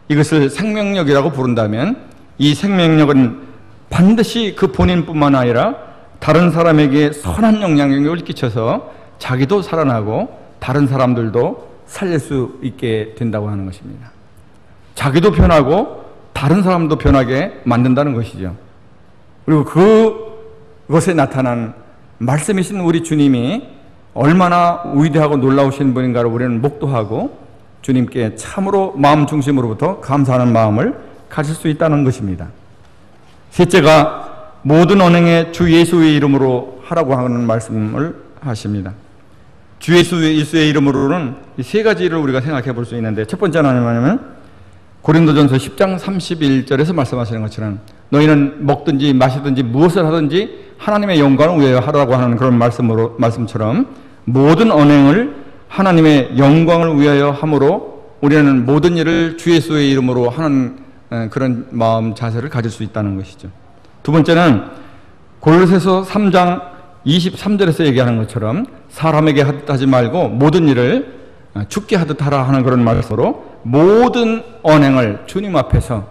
이것을 생명력이라고 부른다면 이 생명력은 반드시 그 본인뿐만 아니라 다른 사람에게 선한 영향력을 끼쳐서 자기도 살아나고 다른 사람들도 살릴 수 있게 된다고 하는 것입니다. 자기도 변하고 다른 사람도 변하게 만든다는 것이죠. 그리고 그것에 나타난 말씀이신 우리 주님이 얼마나 위대하고 놀라우신 분인가를 우리는 목도하고 주님께 참으로 마음 중심으로부터 감사하는 마음을 가질 수 있다는 것입니다. 셋째가 모든 언행에 주 예수의 이름으로 하라고 하는 말씀을 하십니다. 주 예수의 이름으로는 이 세 가지를 우리가 생각해 볼 수 있는데, 첫 번째는 뭐냐면 고린도전서 10장 31절에서 말씀하시는 것처럼 너희는 먹든지 마시든지 무엇을 하든지 하나님의 영광을 위하여 하라고 하는 그런 말씀처럼 모든 언행을 하나님의 영광을 위하여 함으로 우리는 모든 일을 주 예수의 이름으로 하는 그런 마음 자세를 가질 수 있다는 것이죠. 두 번째는 골로새서 3장 23절에서 얘기하는 것처럼 사람에게 하듯 하지 말고 모든 일을 주께 하듯 하라 하는 그런 말씀으로 모든 언행을 주님 앞에서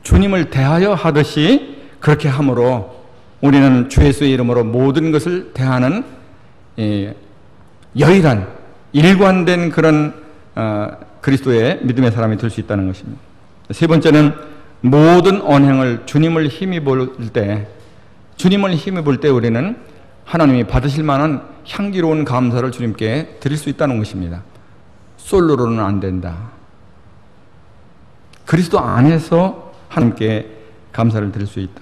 주님을 대하여 하듯이 그렇게 함으로 우리는 주 예수의 이름으로 모든 것을 대하는 여일한 일관된 그런 그리스도의 믿음의 사람이 될 수 있다는 것입니다. 세 번째는 모든 언행을 주님을 힘입을 때 우리는 하나님이 받으실 만한 향기로운 감사를 주님께 드릴 수 있다는 것입니다. 솔로로는 안 된다. 그리스도 안에서 하나님께 감사를 드릴 수 있다.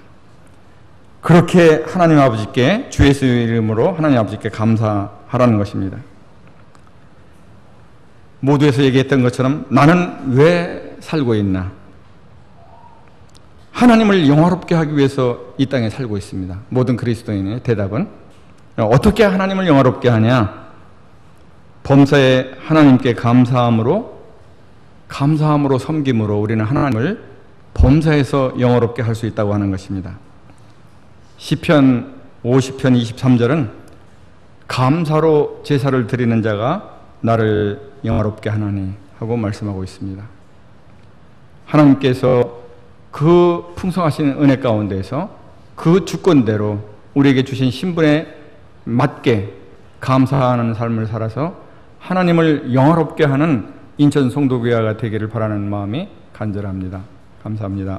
그렇게 하나님 아버지께 주 예수의 이름으로 하나님 아버지께 감사하라는 것입니다. 모두에서 얘기했던 것처럼 나는 왜 살고 있나? 하나님을 영화롭게 하기 위해서 이 땅에 살고 있습니다. 모든 그리스도인의 대답은 어떻게 하나님을 영화롭게 하냐? 범사에 하나님께 감사함으로 섬김으로 우리는 하나님을 범사에서 영화롭게 할 수 있다고 하는 것입니다. 시편 50편 23절은 감사로 제사를 드리는 자가 나를 영화롭게 하나니 하고 말씀하고 있습니다. 하나님께서 그 풍성하신 은혜 가운데서 그 주권대로 우리에게 주신 신분에 맞게 감사하는 삶을 살아서 하나님을 영화롭게 하는 인천 송도교회가 되기를 바라는 마음이 간절합니다. 감사합니다.